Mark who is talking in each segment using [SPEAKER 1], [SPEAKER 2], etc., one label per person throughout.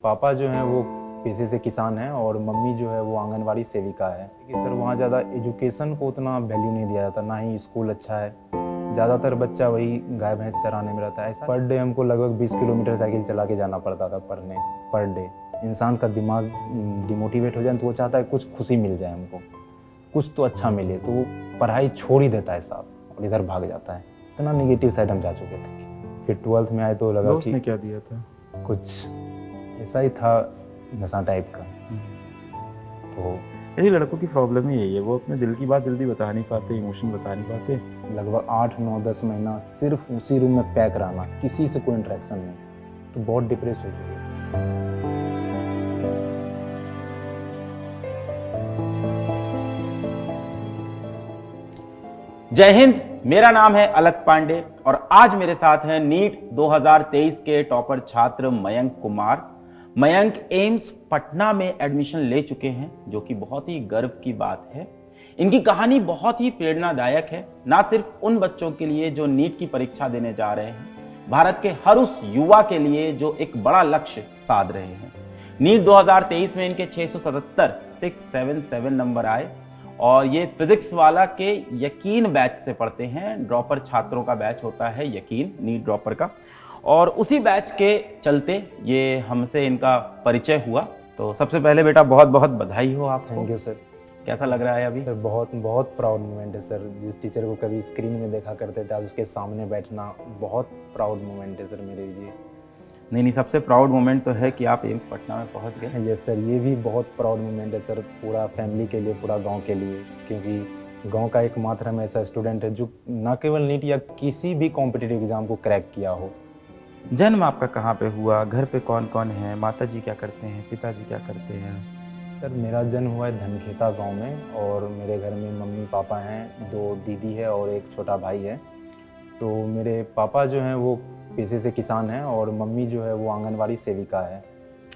[SPEAKER 1] पापा जो हैं वो पेशे से किसान हैं और मम्मी जो है वो आंगनवाड़ी सेविका है कि सर वहाँ ज़्यादा एजुकेशन को उतना वैल्यू नहीं दिया जाता, ना ही स्कूल अच्छा है। ज़्यादातर बच्चा वही गाय भैंस चराने में रहता है। ऐसा पर डे हमको लगभग 20 किलोमीटर साइकिल चला के जाना पड़ता था पढ़ने पर डे। इंसान का दिमाग डिमोटिवेट हो जाए तो वो चाहता है कुछ खुशी मिल जाए, हमको कुछ तो अच्छा मिले, तो वो पढ़ाई छोड़ ही देता है साहब और इधर भाग जाता है। इतना निगेटिव साइड हम जा चुके थे। फिर 12th में आए तो लगा
[SPEAKER 2] दोस्त
[SPEAKER 1] कि
[SPEAKER 2] ने क्या दिया था?
[SPEAKER 1] कुछ ऐसा ही था, नशा टाइप का। तो
[SPEAKER 2] यही लड़कों की प्रॉब्लम ही यही है, वो अपने दिल की बात जल्दी बता नहीं पाते, इमोशन बता नहीं पाते।
[SPEAKER 1] लगभग 8 9 10 महीना सिर्फ उसी रूम में पैक रहना, किसी से कोई इंटरेक्शन नहीं, तो बहुत डिप्रेस हो चुके।
[SPEAKER 3] जय हिंद, मेरा नाम है अलक पांडे और आज मेरे साथ हैं नीट 2023 के टॉपर छात्र मयंक कुमार। मयंक एम्स पटना में एडमिशन ले चुके हैं, जो कि बहुत ही गर्व की बात है। इनकी कहानी बहुत ही प्रेरणादायक है, ना सिर्फ उन बच्चों के लिए जो नीट की परीक्षा देने जा रहे हैं, भारत के हर उस युवा के लिए जो एक बड़ा लक्ष्य साध रहे हैं। नीट 2023 में इनके 677 नंबर आए और ये फिजिक्स वाला के यकीन बैच से पढ़ते हैं। ड्रॉपर छात्रों का बैच होता है यकीन, नीट ड्रॉपर का, और उसी बैच के चलते ये हमसे इनका परिचय हुआ। तो सबसे पहले बेटा बहुत बहुत बधाई हो आपको।
[SPEAKER 1] Thank you sir.
[SPEAKER 3] कैसा लग रहा है अभी?
[SPEAKER 1] सर बहुत बहुत प्राउड मोमेंट है सर। जिस टीचर को कभी स्क्रीन में देखा करते थे, आज उसके सामने बैठना बहुत प्राउड मोमेंट है सर मेरे लिए।
[SPEAKER 3] नहीं, सबसे प्राउड मोमेंट तो है कि आप एम्स पटना में पहुंच गए।
[SPEAKER 1] यस सर, ये भी बहुत प्राउड मोमेंट है सर, पूरा फैमिली के लिए, पूरा गांव के लिए, क्योंकि गांव का एकमात्र हम ऐसा स्टूडेंट है जो न केवल नीट या किसी भी कॉम्पिटिटिव एग्जाम को क्रैक किया हो।
[SPEAKER 3] जन्म आपका कहाँ पे हुआ? घर पे कौन कौन है? माता जी क्या करते हैं? पिताजी क्या करते हैं?
[SPEAKER 1] सर मेरा जन्म हुआ है धनखेता गांव में और मेरे घर में मम्मी पापा हैं, 2 दीदी है और एक छोटा भाई है। तो मेरे पापा जो हैं वो पेशे से किसान हैं और मम्मी जो है वो आंगनवाड़ी सेविका है।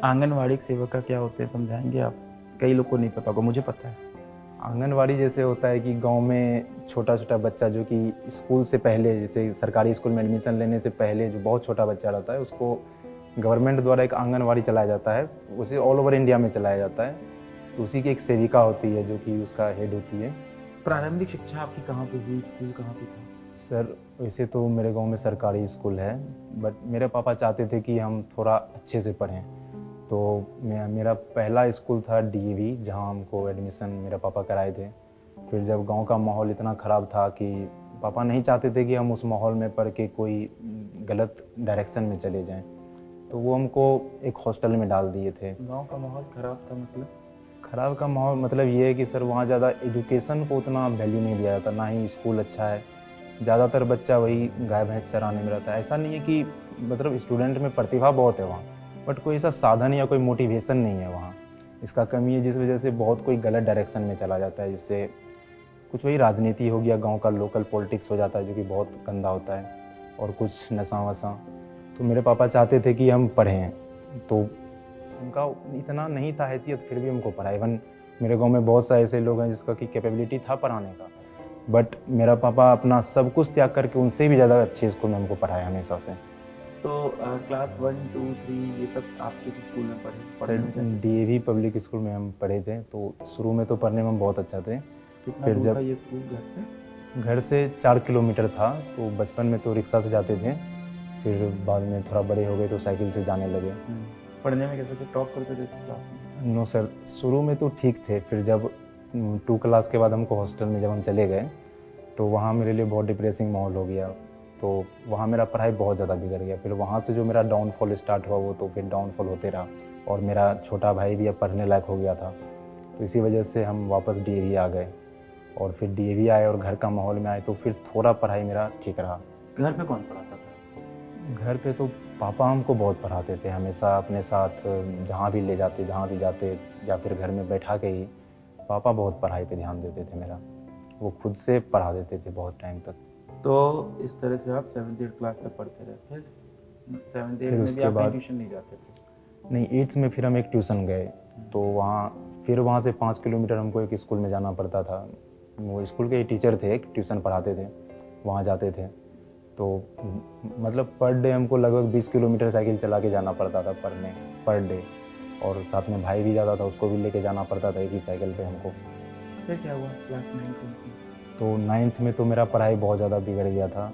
[SPEAKER 3] आंगनवाड़ी सेविका क्या होते हैं, समझाएंगे आप? कई लोग को नहीं पता होगा, मुझे पता है।
[SPEAKER 1] आंगनवाड़ी जैसे होता है कि गांव में छोटा छोटा बच्चा जो कि स्कूल से पहले, जैसे सरकारी स्कूल में एडमिशन लेने से पहले जो बहुत छोटा बच्चा रहता है, उसको गवर्नमेंट द्वारा एक आंगनवाड़ी चलाया जाता है। उसे ऑल ओवर इंडिया में चलाया जाता है। तो उसी की एक सेविका होती है जो कि उसका हेड होती है।
[SPEAKER 3] प्रारंभिक शिक्षा आपकी कहाँ पे हुई? स्कूल कहाँ पे था?
[SPEAKER 1] सर वैसे तो मेरे गांव में सरकारी स्कूल है, बट मेरे पापा चाहते थे कि हम थोड़ा अच्छे से पढ़ें। तो मेरा पहला स्कूल था डीएवी, जहां हमको एडमिशन मेरे पापा कराए थे। फिर जब गांव का माहौल इतना ख़राब था कि पापा नहीं चाहते थे कि हम उस माहौल में पढ़ के कोई गलत डायरेक्शन में चले जाएं, तो वो हमको एक हॉस्टल में डाल दिए थे।
[SPEAKER 3] गांव का माहौल खराब था मतलब?
[SPEAKER 1] ख़राब का माहौल मतलब ये है कि सर वहाँ ज़्यादा एजुकेशन को उतना वैल्यू नहीं दिया जाता, ना ही स्कूल अच्छा है। ज़्यादातर बच्चा वही गाय भैंस चराने में रहता है। ऐसा नहीं है कि मतलब स्टूडेंट में प्रतिभा बहुत है वहाँ, बट कोई ऐसा साधन या कोई मोटिवेशन नहीं है वहाँ। इसका कमी है, जिस वजह से बहुत कोई गलत डायरेक्शन में चला जाता है, जिससे कुछ वही राजनीति हो गया, गांव का लोकल पॉलिटिक्स हो जाता है, जो कि बहुत गंदा होता है, और कुछ नशा वशा। तो मेरे पापा चाहते थे कि हम पढ़ें, तो उनका इतना नहीं था हैसियत, फिर भी हमको पढ़ा। इवन मेरे गाँव में बहुत सारे ऐसे लोग हैं जिसका कि कैपेबिलिटी था पढ़ाने का, बट मेरा पापा अपना सब कुछ त्याग करके उनसे भी ज़्यादा अच्छे स्कूल में हमको पढ़ाया हमेशा से।
[SPEAKER 3] तो क्लास 1 2 3 ये सब आप किस स्कूल में पढ़े?
[SPEAKER 1] सर डीएवी पब्लिक स्कूल में हम पढ़े थे। तो शुरू में तो पढ़ने में हम बहुत अच्छा थे।
[SPEAKER 3] कितना
[SPEAKER 1] फिर
[SPEAKER 3] दूर
[SPEAKER 1] जब
[SPEAKER 3] था ये स्कूल घर से?
[SPEAKER 1] घर से 4 किलोमीटर था। तो बचपन में तो रिक्शा से जाते थे, फिर बाद में थोड़ा बड़े हो गए तो साइकिल से जाने लगे।
[SPEAKER 3] पढ़ने में कैसे थे? टॉप करते थे इस क्लास में?
[SPEAKER 1] नो सर, शुरू में तो ठीक थे। फिर जब 2 क्लास के बाद हमको हॉस्टल में जब हम चले गए, तो वहाँ मेरे लिए बहुत डिप्रेसिंग माहौल हो गया। तो वहाँ मेरा पढ़ाई बहुत ज़्यादा बिगड़ गया। फिर वहाँ से जो मेरा डाउनफॉल स्टार्ट हुआ, वो तो फिर डाउनफॉल होते रहा। और मेरा छोटा भाई भी अब पढ़ने लायक हो गया था, तो इसी वजह से हम वापस डीएवी आ गए। और फिर डीएवी आए और घर का माहौल में आए, तो फिर थोड़ा पढ़ाई मेरा ठीक रहा।
[SPEAKER 3] घर पे कौन पढ़ाता था?
[SPEAKER 1] घर पे तो पापा हमको बहुत पढ़ाते थे, हमेशा अपने साथ जहाँ भी ले जाते, जहाँ भी जाते, या फिर घर में बैठा के ही पापा बहुत पढ़ाई पे ध्यान देते थे मेरा। वो खुद से पढ़ा देते थे बहुत टाइम तक।
[SPEAKER 3] तो इस तरह से आप 7th 8th क्लास तक पढ़ते रहे। फिर 7th 8th
[SPEAKER 1] फिर
[SPEAKER 3] में भी
[SPEAKER 1] उसके
[SPEAKER 3] आप
[SPEAKER 1] बाद
[SPEAKER 3] ट्यूशन नहीं जाते थे?
[SPEAKER 1] नहीं, 8th में फिर हम एक ट्यूशन गए। तो वहाँ से 5 किलोमीटर हमको एक स्कूल में जाना पड़ता था। वो स्कूल के टीचर थे, एक ट्यूशन पढ़ाते थे, वहाँ जाते थे। तो मतलब पर डे हमको लगभग 20 किलोमीटर साइकिल चला के जाना पड़ता था पढ़ने। पर डे, और साथ में भाई भी जाता था, उसको भी लेके जाना पड़ता था एक ही साइकिल पे हमको।
[SPEAKER 2] फिर क्या हुआ क्लास 9 में?
[SPEAKER 1] तो 9th में तो मेरा पढ़ाई बहुत ज़्यादा बिगड़ गया था,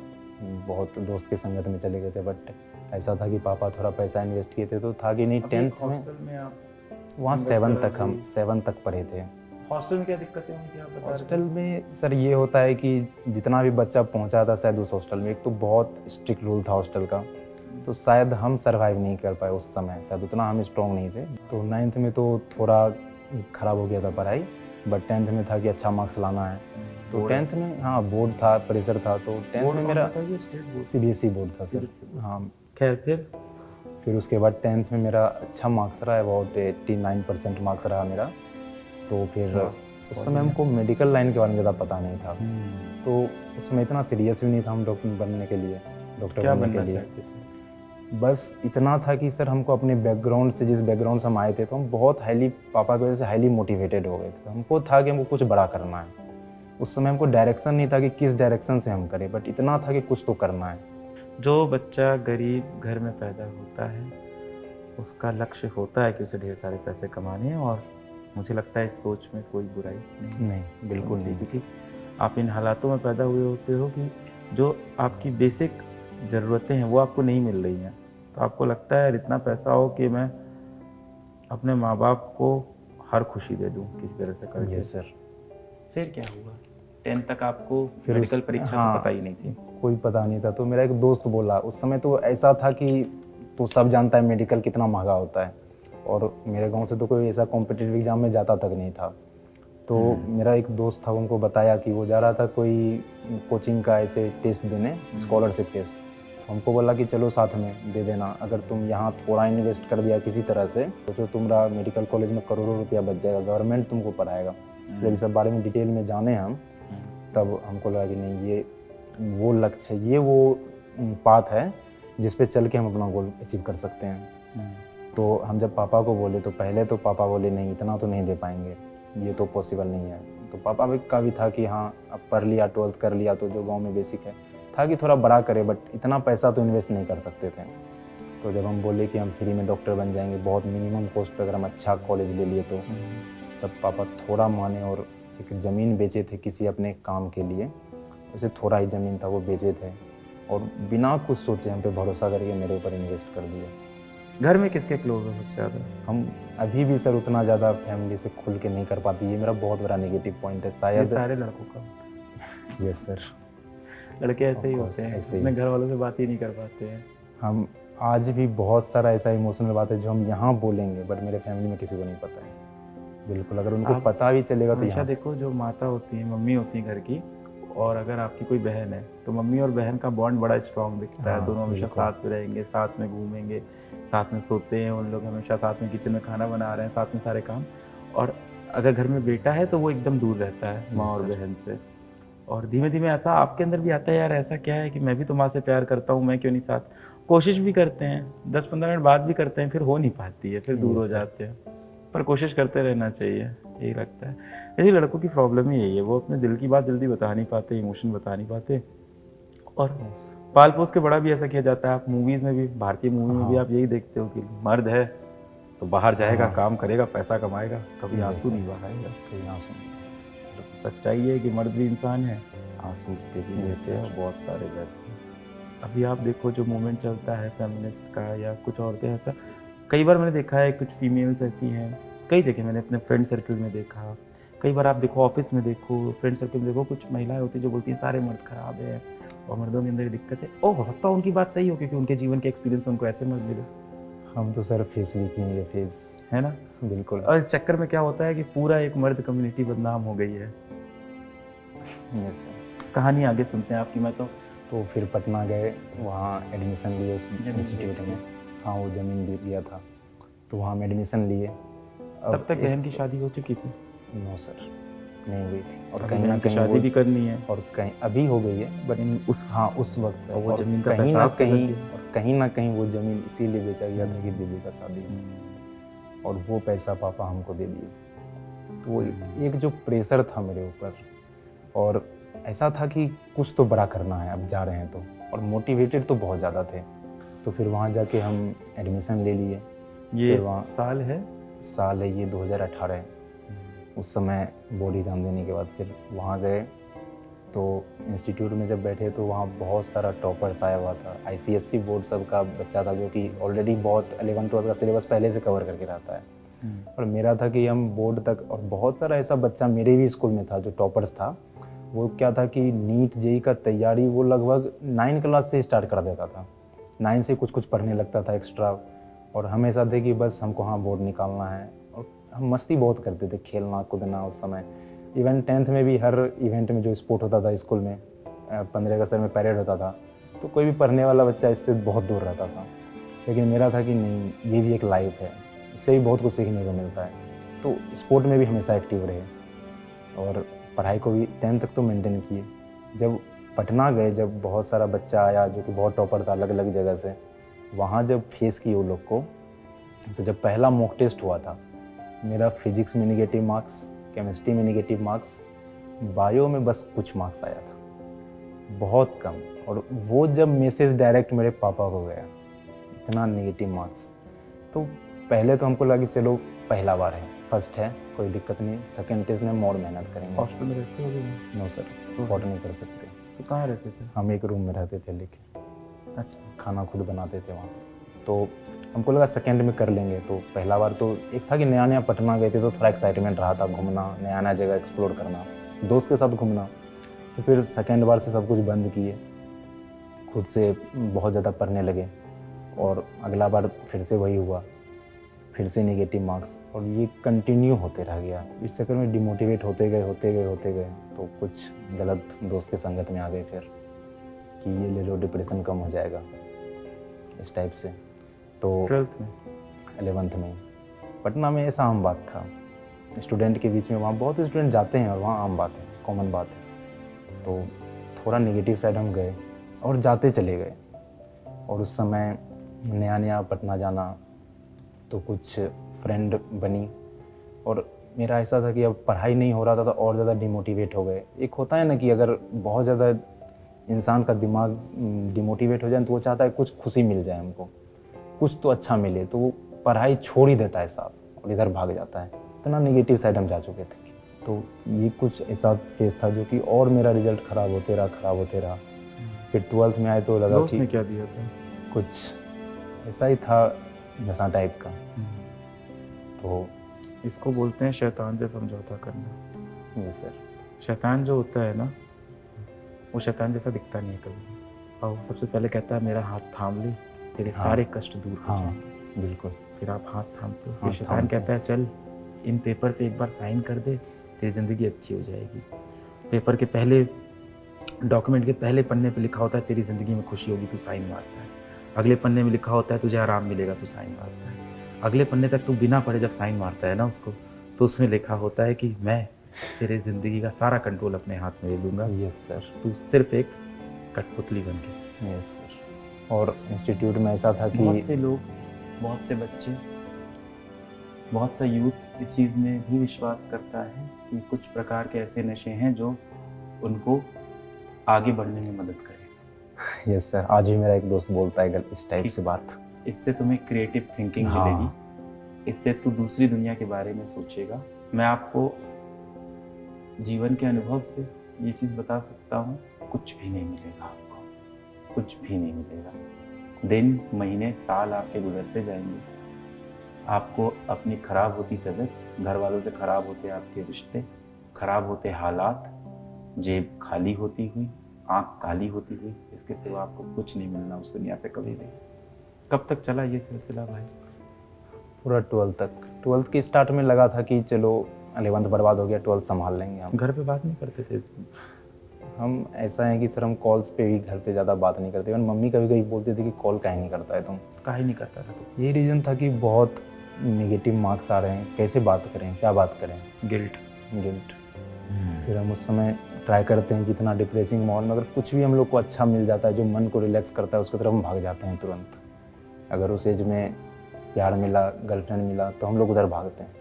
[SPEAKER 1] बहुत दोस्त की संगत में चले गए थे। बट ऐसा था कि पापा थोड़ा पैसा इन्वेस्ट किए थे, तो था कि नहीं 10th में
[SPEAKER 2] हॉस्टल में आप
[SPEAKER 1] वहाँ
[SPEAKER 2] संगत
[SPEAKER 1] 7
[SPEAKER 2] करा
[SPEAKER 1] तक हम
[SPEAKER 2] दी।
[SPEAKER 1] 7 तक पढ़े थे।
[SPEAKER 2] हॉस्टल में क्या दिक्कतें होंगी आप बता रहे
[SPEAKER 1] हॉस्टल में सर ये होता है कि जितना भी बच्चा पहुंचा था शायद उस हॉस्टल में, एक तो बहुत स्ट्रिक्ट रूल था हॉस्टल का, तो शायद हम सरवाइव नहीं कर पाए उस समय, शायद उतना हम स्ट्रॉन्ग नहीं थे। तो 9th में तो थोड़ा ख़राब हो गया था पढ़ाई, बट 10th में था कि अच्छा मार्क्स लाना है। तो
[SPEAKER 2] बोर्ड
[SPEAKER 1] 10th में हाँ बोर्ड था, प्रेशर था। तो 10th
[SPEAKER 2] बोर्ड
[SPEAKER 1] में
[SPEAKER 2] कौन
[SPEAKER 1] मेरा
[SPEAKER 2] सा था ये स्टेट बोर्ड?
[SPEAKER 1] CBSE बोर्ड था सर।
[SPEAKER 2] CBSE board.
[SPEAKER 1] हाँ,
[SPEAKER 2] खैर
[SPEAKER 1] फिर उसके बाद 10th में मेरा अच्छा मार्क्स रहा, अबाउट 89% मार्क्स रहा मेरा। तो फिर
[SPEAKER 2] वाह,
[SPEAKER 1] उस समय हमको मेडिकल लाइन के बारे में ज़्यादा पता नहीं था,
[SPEAKER 2] हम्म।
[SPEAKER 1] तो उस समय इतना सीरियस भी नहीं था हम डॉक्टर बनने के लिए, डॉक्टर
[SPEAKER 2] क्या
[SPEAKER 1] बनने
[SPEAKER 2] बनना
[SPEAKER 1] के लिए।
[SPEAKER 2] चाहते थे?
[SPEAKER 1] बस इतना था कि सर हमको अपने बैकग्राउंड से, जिस बैकग्राउंड से हम आए थे, तो हम बहुत हाईली, पापा की वजह से हाईली मोटिवेटेड हो गए थे। हमको था कि हमको कुछ बड़ा करना है। उस समय हमको डायरेक्शन नहीं था कि किस डायरेक्शन से हम करें, बट इतना था कि कुछ तो करना है।
[SPEAKER 2] जो बच्चा गरीब घर में पैदा होता है उसका लक्ष्य होता है कि उसे ढेर सारे पैसे कमाने हैं, और मुझे लगता है इस सोच में कोई बुराई
[SPEAKER 1] नहीं, बिल्कुल नहीं।
[SPEAKER 2] क्योंकि आप इन हालातों में पैदा हुए होते हो कि जो आपकी बेसिक ज़रूरतें हैं वो आपको नहीं मिल रही हैं, तो आपको लगता है इतना पैसा हो कि मैं अपने माँ बाप को हर खुशी दे दूँ किसी तरह से करके।
[SPEAKER 1] Yes sir.
[SPEAKER 2] फिर क्या हुआ? 10th तक आपको
[SPEAKER 1] फिर
[SPEAKER 2] मेडिकल परीक्षा
[SPEAKER 1] हाँ,
[SPEAKER 2] तो पता ही नहीं थी।
[SPEAKER 1] कोई पता नहीं था। तो मेरा एक दोस्त बोला, उस समय तो ऐसा था कि तो सब जानता है मेडिकल कितना महंगा होता है, और मेरे गांव से तो कोई ऐसा कॉम्पिटिटिव एग्जाम में जाता तक नहीं था। तो मेरा एक दोस्त था, उनको बताया कि वो जा रहा था कोई कोचिंग का ऐसे टेस्ट देने, स्कॉलरशिप टेस्ट। तो हमको बोला कि चलो साथ में दे देना, अगर तुम यहाँ थोड़ा इन्वेस्ट कर दिया किसी तरह से, तो जो तुम्हारा मेडिकल कॉलेज में करोड़ों रुपया बच जाएगा, गवर्नमेंट तुमको पढ़ाएगा। जब इस सब बारे में डिटेल में जाने हम, तब हमको लगा कि नहीं, ये वो लक्ष्य है, ये वो पाथ है जिस पे चल के हम अपना गोल अचीव कर सकते हैं। तो हम जब पापा को बोले, तो पहले तो पापा बोले नहीं, इतना तो नहीं दे पाएंगे, ये तो पॉसिबल नहीं है। तो पापा का भी था कि हाँ, अब पढ़ लिया, 12th कर लिया, तो जो गांव में बेसिक है था कि थोड़ा बड़ा करे, बट इतना पैसा तो इन्वेस्ट नहीं कर सकते थे। तो जब हम बोले कि हम फ्री में डॉक्टर बन जाएंगे बहुत मिनिमम कॉस्ट पर, अगर हम अच्छा कॉलेज ले लिए, तो तब पापा थोड़ा माने और एक ज़मीन बेचे थे किसी अपने काम के लिए। उसे थोड़ा ही ज़मीन था, वो बेचे थे, और बिना कुछ सोचे हम पे भरोसा करके मेरे ऊपर इन्वेस्ट कर दिया।
[SPEAKER 2] घर में किसके क्लोज हो सबसे ज़्यादा?
[SPEAKER 1] हम अभी भी सर उतना ज़्यादा फैमिली से खुल के नहीं कर पाती, ये मेरा बहुत बड़ा नेगेटिव पॉइंट है
[SPEAKER 2] ये
[SPEAKER 1] शायद।
[SPEAKER 2] सारे लड़कों का होता है।
[SPEAKER 1] Yes sir.
[SPEAKER 2] लड़के ऐसे ही
[SPEAKER 1] Of
[SPEAKER 2] होते
[SPEAKER 1] course,
[SPEAKER 2] हैं,
[SPEAKER 1] ऐसे ही।
[SPEAKER 2] अपने घर वालों से बात ही नहीं कर पाते हैं।
[SPEAKER 1] हम आज भी बहुत सारा ऐसा इमोशनल बात है जो हम यहाँ बोलेंगे, बट मेरे फैमिली में किसी को नहीं पता है। बिल्कुल, अगर उनको
[SPEAKER 2] आप
[SPEAKER 1] पता भी चलेगा तो
[SPEAKER 2] हमेशा
[SPEAKER 1] यहाँ से।
[SPEAKER 2] देखो, जो माता होती है, मम्मी होती है घर की, और अगर आपकी कोई बहन है तो मम्मी और बहन का बॉन्ड बड़ा स्ट्रांग दिखता है।
[SPEAKER 1] हाँ,
[SPEAKER 2] दोनों हमेशा
[SPEAKER 1] बिल्कुल।
[SPEAKER 2] साथ में रहेंगे, साथ में घूमेंगे, साथ में सोते हैं, उन लोग हमेशा साथ में किचन में खाना बना रहे हैं, साथ में सारे काम। और अगर घर में बेटा है तो वो एकदम दूर रहता है माँ और
[SPEAKER 1] सर।
[SPEAKER 2] बहन से। और धीमे धीमे ऐसा आपके अंदर भी आता है, यार ऐसा क्या है कि मैं भी तो माँ से प्यार करता हूँ, मैं क्यों नहीं साथ। कोशिश भी करते हैं, 10-15 मिनट बाद भी करते हैं, फिर हो नहीं पाती है, फिर दूर हो
[SPEAKER 1] Yes, sir.
[SPEAKER 2] जाते हैं। पर कोशिश करते रहना चाहिए, यही लगता है। यही लड़कों की प्रॉब्लम ही यही है, वो अपने दिल की बात जल्दी बता नहीं पाते, इमोशन बता नहीं पाते, और पाल पोस के बड़ा भी ऐसा किया जाता है। आप मूवीज़ में भी, भारतीय मूवी में भी आप यही देखते हो कि मर्द है तो बाहर जाएगा, काम करेगा, पैसा कमाएगा, कभी आंसू नहीं बहाएगा।
[SPEAKER 1] कहीं आंसू नहीं।
[SPEAKER 2] सच्चाई है कि मर्द भी इंसान है, आंसू उसके भी
[SPEAKER 1] Yes,
[SPEAKER 2] देते हैं, और बहुत सारे रहते हैं। अभी आप देखो जो मूवमेंट चलता है फेमिनिस्ट का, या कुछ औरतें ऐसा, कई बार मैंने देखा है कुछ फीमेल्स ऐसी हैं, कई जगह मैंने अपने फ्रेंड सर्कल में देखा, कई बार आप देखो ऑफिस में देखो, फ्रेंड सर्कल में देखो, कुछ महिलाएं होती हैं जो बोलती हैं सारे मर्द खराब है और मर्दों के अंदर ये दिक्कत है। ओ, हो सकता है उनकी बात सही हो, क्योंकि उनके जीवन के एक्सपीरियंस उनको ऐसे मर्द मिले,
[SPEAKER 1] हम तो सर फेस भी किए ये फेस।
[SPEAKER 2] है ना।
[SPEAKER 1] बिल्कुल।
[SPEAKER 2] और इस चक्कर में क्या होता है कि पूरा एक मर्द कम्युनिटी बदनाम हो गई है।
[SPEAKER 1] Yes sir.
[SPEAKER 2] कहानी आगे सुनते हैं आपकी। मैं
[SPEAKER 1] तो फिर पटना गए, वहाँ एडमिशन लिए उस
[SPEAKER 2] जमीन
[SPEAKER 1] इंस्टीट्यूट
[SPEAKER 2] बेची।
[SPEAKER 1] में। हाँ, वो ज़मीन बीत गया था, तो वहाँ हम एडमिशन लिए।
[SPEAKER 2] तब तक बहन की शादी हो चुकी थी?
[SPEAKER 1] नो सर, नहीं हुई थी। और
[SPEAKER 2] अभी
[SPEAKER 1] कहीं ना
[SPEAKER 2] बहन की
[SPEAKER 1] कहीं
[SPEAKER 2] शादी
[SPEAKER 1] वो,
[SPEAKER 2] भी करनी है,
[SPEAKER 1] और कहीं अभी हो गई है, बट उस हाँ उस वक्त से।
[SPEAKER 2] और वो
[SPEAKER 1] और
[SPEAKER 2] ज़मीन का
[SPEAKER 1] कहीं
[SPEAKER 2] पैसा
[SPEAKER 1] ना
[SPEAKER 2] आप पे लग
[SPEAKER 1] कहीं,
[SPEAKER 2] गया।
[SPEAKER 1] और कहीं ना कहीं वो ज़मीन इसीलिए बेचा गया था कि दीदी का शादी हो, और वो पैसा पापा हमको दे दिए। तो वो एक जो प्रेशर था मेरे ऊपर, और ऐसा था कि कुछ तो बड़ा करना है, अब जा रहे हैं तो, और मोटिवेटेड तो बहुत ज़्यादा थे। तो फिर वहाँ जाके हम एडमिशन ले लिए,
[SPEAKER 2] ये
[SPEAKER 1] फिर वहाँ
[SPEAKER 2] साल है?
[SPEAKER 1] साल है ये 2018। उस समय बोर्ड एग्ज़ाम देने के बाद फिर वहाँ गए, तो इंस्टीट्यूट में जब बैठे तो वहाँ बहुत सारा टॉपर्स आया हुआ था। आईसीएसई बोर्ड सब का बच्चा था, जो कि ऑलरेडी बहुत 11-12 का सिलेबस पहले से कवर करके रहता है। और मेरा था कि हम बोर्ड तक, और बहुत सारा ऐसा बच्चा मेरे भी स्कूल में था जो टॉपर्स था। वो क्या था कि नीट जेई का तैयारी वो लगभग 9 क्लास से स्टार्ट कर देता था। 9 से कुछ कुछ पढ़ने लगता था एक्स्ट्रा, और हमेशा थे कि बस हमको हाँ बोर्ड निकालना है। और हम मस्ती बहुत करते थे, खेलना कूदना उस समय। इवन 10th में भी हर इवेंट में जो स्पोर्ट होता था स्कूल में, 15 अगस्त में परेड होता था, तो कोई भी पढ़ने वाला बच्चा इससे बहुत दूर रहता था। लेकिन मेरा था कि नहीं, ये भी एक लाइफ है, इससे भी बहुत कुछ सीखने को मिलता है। तो स्पोर्ट में भी हमेशा एक्टिव रहे, और पढ़ाई को भी 10th तक तो मेंटेन किए। जब पटना गए, जब बहुत सारा बच्चा आया जो कि बहुत टॉपर था अलग अलग जगह से, वहाँ जब फेस किए वो लोग को, तो जब पहला मॉक टेस्ट हुआ था, मेरा फिजिक्स में नेगेटिव मार्क्स, केमिस्ट्री में नेगेटिव मार्क्स, बायो में बस कुछ मार्क्स आया था, बहुत कम। और वो जब मैसेज डायरेक्ट मेरे पापा को गया, इतना नेगेटिव मार्क्स, तो पहले तो हमको लगा कि चलो पहला बार है, फर्स्ट है, कोई दिक्कत नहीं, सेकंड टेस्ट में और मेहनत करेंगे।
[SPEAKER 2] हॉस्टल में रहते हो?
[SPEAKER 1] नो सर, अफोर्ड नहीं कर सकते।
[SPEAKER 2] तो कहाँ रहते थे?
[SPEAKER 1] हम एक रूम में रहते थे लेके,
[SPEAKER 2] अच्छा।
[SPEAKER 1] खाना खुद बनाते थे वहाँ। तो हमको लगा सेकंड में कर लेंगे। तो पहला बार तो एक था कि नया नया पटना गए थे, तो थोड़ा एक्साइटमेंट रहा था, घूमना, नया नया जगह एक्सप्लोर करना, दोस्त के साथ घूमना। तो फिर सेकंड बार से सब कुछ बंद किए, खुद से बहुत ज़्यादा पढ़ने लगे, और अगला बार फिर से वही हुआ, फिर से नेगेटिव मार्क्स, और ये कंटिन्यू होते रह गया। इस चक्कर में डिमोटिवेट होते गए, तो कुछ गलत दोस्त के संगत में आ गए फिर, कि ये ले लो डिप्रेशन कम हो जाएगा, इस टाइप से। तो
[SPEAKER 2] 12th में?
[SPEAKER 1] 11th में पटना में ऐसा आम बात था स्टूडेंट के बीच में, वहाँ बहुत स्टूडेंट जाते हैं और वहाँ आम बात है, कॉमन बात है। तो थोड़ा नेगेटिव साइड हम गए और जाते चले गए। और उस समय नया नया पटना जाना, तो कुछ फ्रेंड बनी, और मेरा ऐसा था कि अब पढ़ाई नहीं हो रहा था तो और ज़्यादा डिमोटिवेट हो गए। एक होता है ना कि अगर बहुत ज़्यादा इंसान का दिमाग डिमोटिवेट हो जाए तो वो चाहता है कुछ खुशी मिल जाए हमको, कुछ तो अच्छा मिले, तो वो पढ़ाई छोड़ ही देता है साहब और इधर भाग जाता है। इतना नेगेटिव साइड हम जा चुके थे। तो ये कुछ ऐसा फेज था जो कि और मेरा रिजल्ट ख़राब होते रहा। फिर 12th में आए तो लगा
[SPEAKER 2] दोस्त
[SPEAKER 1] कि
[SPEAKER 2] ने क्या दिया था?
[SPEAKER 1] कुछ ऐसा ही था, नशा टाइप का। तो
[SPEAKER 2] इसको बोलते हैं शैतान से समझौता करना।
[SPEAKER 1] ये सर,
[SPEAKER 2] शैतान जो होता है ना, वो शैतान जैसा दिखता नहीं है कभी, और सबसे पहले कहता है मेरा हाथ थाम ले, तेरे
[SPEAKER 1] हाँ।
[SPEAKER 2] सारे कष्ट दूर हो
[SPEAKER 1] हाँ
[SPEAKER 2] जाएंगे।
[SPEAKER 1] बिल्कुल।
[SPEAKER 2] फिर आप हाथ थामते हो,
[SPEAKER 1] हाथ
[SPEAKER 2] फिर शैतान
[SPEAKER 1] थामते
[SPEAKER 2] कहता है चल इन पेपर पे एक बार साइन कर दे, तेरी ज़िंदगी अच्छी हो जाएगी। पेपर के पहले, डॉक्यूमेंट के पहले पन्ने पे लिखा होता है तेरी ज़िंदगी में खुशी होगी, तू साइन मारता है। अगले पन्ने में लिखा होता है तुझे आराम मिलेगा, तू साइन मारता है। अगले पन्ने तक तू बिना पढ़े जब साइन मारता है ना उसको, तो उसमें लिखा होता है कि मैं तेरे ज़िंदगी का सारा कंट्रोल अपने हाथ में ले लूँगा,
[SPEAKER 1] यस सर,
[SPEAKER 2] तू सिर्फ एक कठपुतली बन के।
[SPEAKER 1] Yes sir. और इंस्टीट्यूट में ऐसा था कि
[SPEAKER 2] बहुत से लोग, बहुत से बच्चे, बहुत सा यूथ इस चीज़ में भी विश्वास करता है कि कुछ प्रकार के ऐसे नशे हैं जो उनको आगे बढ़ने में मदद करें।
[SPEAKER 1] यस सर, आज भी मेरा एक दोस्त बोलता है इस टाइप से बात।
[SPEAKER 2] इससे तुम्हें क्रिएटिव थिंकिंग
[SPEAKER 1] हाँ।
[SPEAKER 2] मिलेगी, इससे तू दूसरी दुनिया के बारे में सोचेगा। मैं आपको जीवन के अनुभव से ये चीज़ बता सकता हूँ, कुछ भी नहीं मिलेगा आपको, कुछ भी नहीं मिलेगा। दिन, महीने, साल आपके गुजरते जाएंगे, आपको अपनी खराब होती तबीयत, घर वालों से खराब होते आपके रिश्ते, खराब होते हालात, जेब खाली होती हुई, आँख काली होती हुई, इसके सिवा आपको कुछ नहीं मिलना उस दुनिया से कभी भी। कब तक चला ये सिलसिला भाई?
[SPEAKER 1] पूरा 12th तक। 12th के स्टार्ट में लगा था कि चलो 11th बर्बाद हो गया, 12th संभाल लेंगे हम।
[SPEAKER 2] घर पे बात नहीं करते थे?
[SPEAKER 1] हम ऐसा है कि सर हम कॉल्स पे भी घर पे ज़्यादा बात नहीं करते। मम्मी कभी कभी बोलती थी कि कॉल काहे नहीं करता है तुम।
[SPEAKER 2] काहे नहीं करता था तो?
[SPEAKER 1] यही रीज़न था कि बहुत नेगेटिव मार्क्स आ रहे हैं, कैसे बात करें, क्या बात करें,
[SPEAKER 2] गिल्ट।
[SPEAKER 1] फिर हम उस समय ट्राई करते हैं कि इतना डिप्रेसिंग माहौल में अगर कुछ भी हम लोग को अच्छा मिल जाता है जो मन को रिलैक्स करता है, उसकी तरफ हम भाग जाते हैं तुरंत। अगर उस एज में प्यार मिला, गर्लफ्रेंड मिला, तो हम लोग उधर भागते हैं,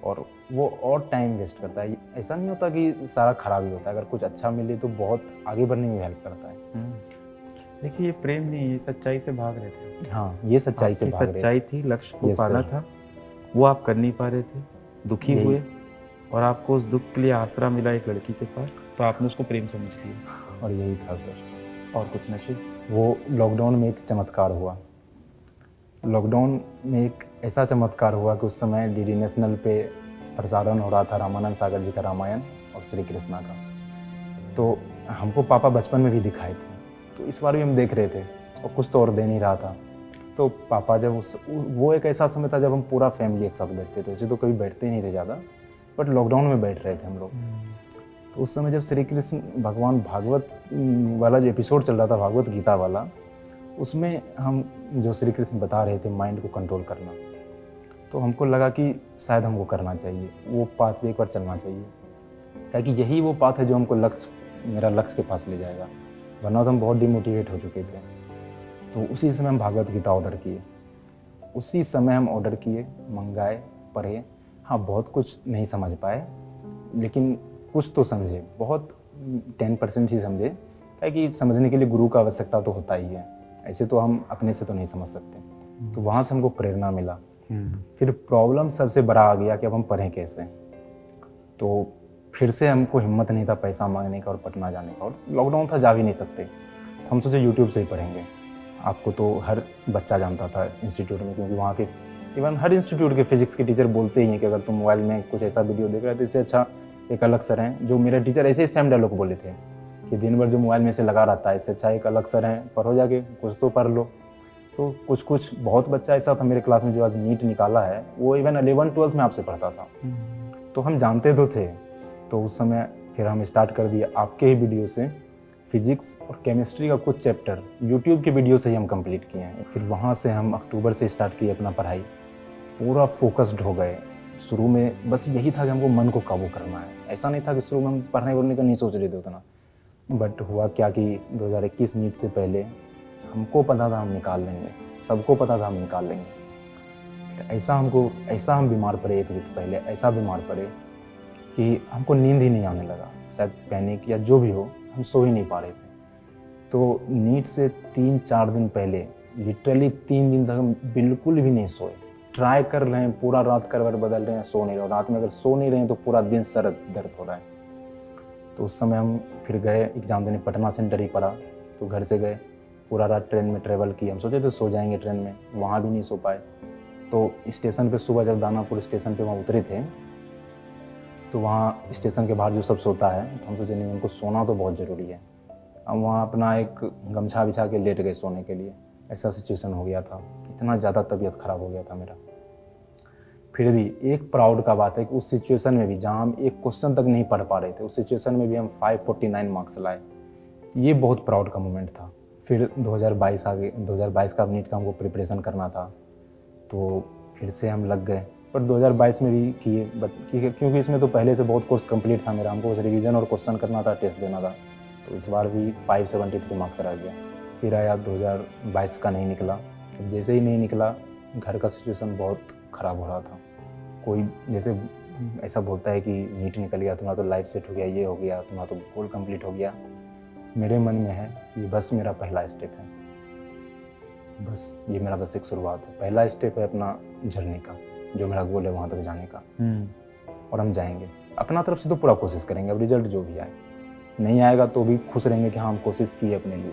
[SPEAKER 1] और वो और टाइम वेस्ट करता है। ऐसा नहीं होता कि सारा खराब ही होता है, अगर कुछ अच्छा मिले तो बहुत आगे बढ़ने में हेल्प करता है।
[SPEAKER 2] देखिए ये प्रेम नहीं, ये सच्चाई से भाग रहे थे।
[SPEAKER 1] हाँ, ये सच्चाई से
[SPEAKER 2] आपकी
[SPEAKER 1] भाग रहे
[SPEAKER 2] सच्चाई
[SPEAKER 1] थे।
[SPEAKER 2] थी, लक्ष्य को
[SPEAKER 1] Yes,
[SPEAKER 2] पाना
[SPEAKER 1] sir.
[SPEAKER 2] था, वो आप कर नहीं पा रहे थे, दुखी
[SPEAKER 1] यही-
[SPEAKER 2] हुए और आपको उस दुख के लिए आसरा मिला एक लड़की के पास, तो आपने उसको प्रेम समझ लिया।
[SPEAKER 1] और यही था सर।
[SPEAKER 2] और कुछ नशे?
[SPEAKER 1] वो लॉकडाउन में एक चमत्कार हुआ। लॉकडाउन में एक ऐसा चमत्कार हुआ कि उस समय डीडी नेशनल पे प्रसारण हो रहा था रामानंद सागर जी का रामायण और श्री कृष्णा का। तो हमको पापा बचपन में भी दिखाए थे, तो इस बार भी हम देख रहे थे और कुछ तो और दे नहीं रहा था। तो पापा जब वो एक ऐसा समय था जब हम पूरा फैमिली एक साथ बैठते थे। वैसे तो कभी बैठते ही नहीं थे ज़्यादा, बट लॉकडाउन में बैठ रहे थे हम लोग। तो उस समय जब श्री कृष्ण भगवान भागवत वाला जो एपिसोड चल रहा था, भागवत गीता वाला, उसमें हम जो श्री कृष्ण बता रहे थे माइंड को कंट्रोल करना, तो हमको लगा कि शायद हमको करना चाहिए, वो पाथ पे एक बार चलना चाहिए, ताकि यही वो पाथ है जो हमको मेरा लक्ष्य के पास ले जाएगा। वरना तो हम बहुत डिमोटिवेट हो चुके थे। तो उसी समय हम भागवत गीता ऑर्डर किए, उसी समय हम ऑर्डर किए, मंगाए, पढ़े। हाँ, बहुत कुछ नहीं समझ पाए, लेकिन कुछ तो समझे, बहुत 10% ही समझे, क्योंकि समझने के लिए गुरु का आवश्यकता तो होता ही है। ऐसे तो हम अपने से तो नहीं समझ सकते। तो वहाँ से हमको प्रेरणा मिला। फिर प्रॉब्लम सबसे बड़ा आ गया कि अब हम पढ़ें कैसे। तो फिर से हमको हिम्मत नहीं था पैसा मांगने का और पटना जाने का, और लॉकडाउन था, जा भी नहीं सकते। तो हम सोचे यूट्यूब से ही पढ़ेंगे। आपको तो हर बच्चा जानता था इंस्टीट्यूट में, क्योंकि वहाँ के इवन हर इंस्टीट्यूट के फिजिक्स के टीचर बोलते ही हैं कि अगर तुम मोबाइल में कुछ ऐसा वीडियो देख रहे हो तो इससे अच्छा एक अलग सर हैं। जो मेरे टीचर ऐसे ही सेम डायलॉग बोले थे कि दिन भर जो मोबाइल में से लगा रहता है, इससे अच्छा एक अलग सर हैं, पढ़ो जाके, कुछ तो पढ़ लो। तो कुछ बहुत बच्चा ऐसा था मेरे क्लास में जो आज नीट निकाला है, वो इवन 11-12 में आपसे पढ़ता था। तो हम जानते तो थे। तो उस समय फिर हम स्टार्ट कर दिया आपके ही वीडियो से, फिजिक्स और केमिस्ट्री का कुछ चैप्टर यूट्यूब के वीडियो से ही हम कंप्लीट किए हैं। फिर वहाँ से हम अक्टूबर से स्टार्ट किए अपना पढ़ाई, पूरा फोकस्ड हो गए। शुरू में बस यही था कि हमको मन को काबू करना है। ऐसा नहीं था कि शुरू में हम पढ़ने वढ़ने का नहीं सोच रहे थे उतना, बट हुआ क्या कि 2021 नीट से पहले हमको पता था हम निकाल लेंगे, सबको पता था हम निकाल लेंगे। ऐसा हम बीमार पड़े, एक वीक पहले ऐसा बीमार पड़े कि हमको नींद ही नहीं आने लगा, शायद पैनिक या जो भी हो, हम सो ही नहीं पा रहे थे। तो नीट से 3-4 दिन पहले लिटरली 3 दिन तक हम बिल्कुल भी नहीं सोए। ट्राई कर रहे हैं, पूरा रात करवट बदल रहे हैं, सो नहीं रहे। रात में अगर सो नहीं रहे हैं तो पूरा दिन सर दर्द हो रहा है। तो उस समय हम फिर गए एग्जाम देने, पटना सेंटर ही पड़ा। तो घर से गए, पूरा रात ट्रेन में ट्रेवल किए। हम सोचे थे सो जाएंगे ट्रेन में, वहाँ भी नहीं सो पाए। तो स्टेशन पे सुबह जब दानापुर स्टेशन पे वहाँ उतरे थे, तो वहाँ स्टेशन के बाहर जो सब सोता है, तो हम सोचे नहीं, हमको सोना तो बहुत ज़रूरी है। हम वहाँ अपना एक गमछा बिछा के लेट गए सोने के लिए। ऐसा सिचुएशन हो गया था, इतना ज़्यादा तबीयत ख़राब हो गया था मेरा। फिर भी एक प्राउड का बात है कि उस सिचुएशन में भी, जहाँ हम एक क्वेश्चन तक नहीं पढ़ पा रहे थे, उस सिचुएशन में भी हम 549 मार्क्स लाए। ये बहुत प्राउड का मोमेंट था। फिर 2022 आ गए। 2022 का नीट का हमको प्रिपरेशन करना था, तो फिर से हम लग गए। पर 2022 में भी किए, क्योंकि इसमें तो पहले से बहुत कोर्स कंप्लीट था मेरा, हमको बस रिवीजन और क्वेश्चन करना था, टेस्ट देना था। तो इस बार भी 573 मार्क्स रह गया। फिर आया 2022 का, नहीं निकला। जैसे ही नहीं निकला, घर का सिचुएशन बहुत ख़राब हो रहा था। कोई जैसे ऐसा बोलता है कि नीट निकल गया, तुम्हारा तो लाइफ सेट हो गया, ये हो गया, तुम्हारा तो गोल कंप्लीट हो गया। मेरे मन में है ये बस मेरा पहला स्टेप है, बस ये मेरा बस एक शुरुआत है। पहला स्टेप है अपना जर्नी का, जो मेरा गोल है वहाँ तक जाने का। और हम जाएंगे, अपना तरफ से तो पूरा कोशिश करेंगे। अब रिजल्ट जो भी आए, नहीं आएगा तो भी खुश रहेंगे कि हाँ हम कोशिश की अपने लिए,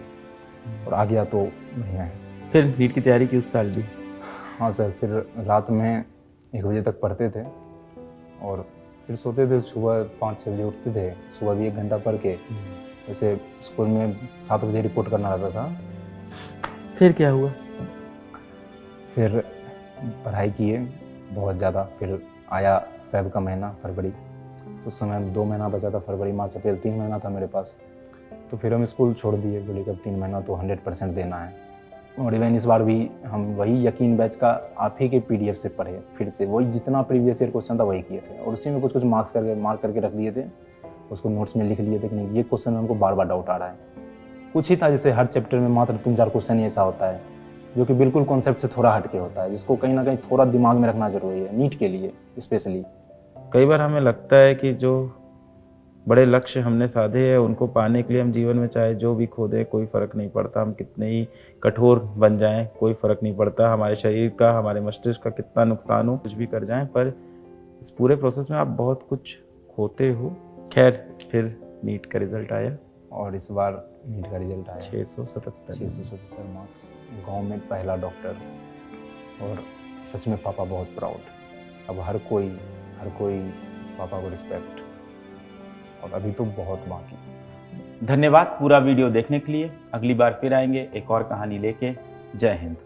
[SPEAKER 1] और आ गया तो बढ़िया है।
[SPEAKER 2] फिर नीट की तैयारी की उस साल भी?
[SPEAKER 1] हाँ सर, फिर रात में 1 बजे तक पढ़ते थे और फिर सोते थे। सुबह 5-6 बजे उठते थे, सुबह भी 1 घंटा पढ़ के। जैसे स्कूल में 7 बजे रिपोर्ट करना रहता था।
[SPEAKER 2] फिर क्या हुआ?
[SPEAKER 1] फिर पढ़ाई किए बहुत ज़्यादा। फिर आया फेब का महीना, फरवरी। उस समय 2 महीना बचा था, फरवरी, मार्च, अप्रैल, 3 महीना था मेरे पास। तो फिर हम स्कूल छोड़ दिए, बोले कि अब 3 महीना तो 100% देना है। और इवन इस बार भी हम वही यकीन बैच का आप ही के PDF से पढ़े, फिर से वही जितना प्रीवियस ईयर क्वेश्चन था वही किए थे, और उसी में कुछ मार्क करके रख दिए थे। उसको नोट्स में लिख लिए थे कि नहीं ये क्वेश्चन में हमको बार बार डाउट आ रहा है। कुछ ही था, जैसे हर चैप्टर में मात्र 3-4 क्वेश्चन ही ऐसा होता है जो कि बिल्कुल कॉन्सेप्ट से थोड़ा हटके होता है, जिसको कहीं ना कहीं थोड़ा दिमाग में रखना जरूरी है, नीट के लिए स्पेशली।
[SPEAKER 2] कई बार हमें लगता है कि जो बड़े लक्ष्य हमने साधे हैं, उनको पाने के लिए हम जीवन में चाहे जो भी खो दें कोई फ़र्क नहीं पड़ता, हम कितने ही कठोर बन जाएं कोई फ़र्क नहीं पड़ता, हमारे शरीर का हमारे मस्तिष्क का कितना नुकसान हो, कुछ भी कर जाएं, पर इस पूरे प्रोसेस में आप बहुत कुछ खोते हो। खैर फिर नीट का रिज़ल्ट आया
[SPEAKER 1] और इस बार नीट का रिजल्ट आया
[SPEAKER 2] 677
[SPEAKER 1] मार्क्स, गांव में पहला डॉक्टर, और सच में पापा बहुत प्राउड। अब हर कोई पापा को रिस्पेक्ट, और अभी तो बहुत बाकी।
[SPEAKER 3] धन्यवाद पूरा वीडियो देखने के लिए। अगली बार फिर आएंगे एक और कहानी लेके। जय हिंद।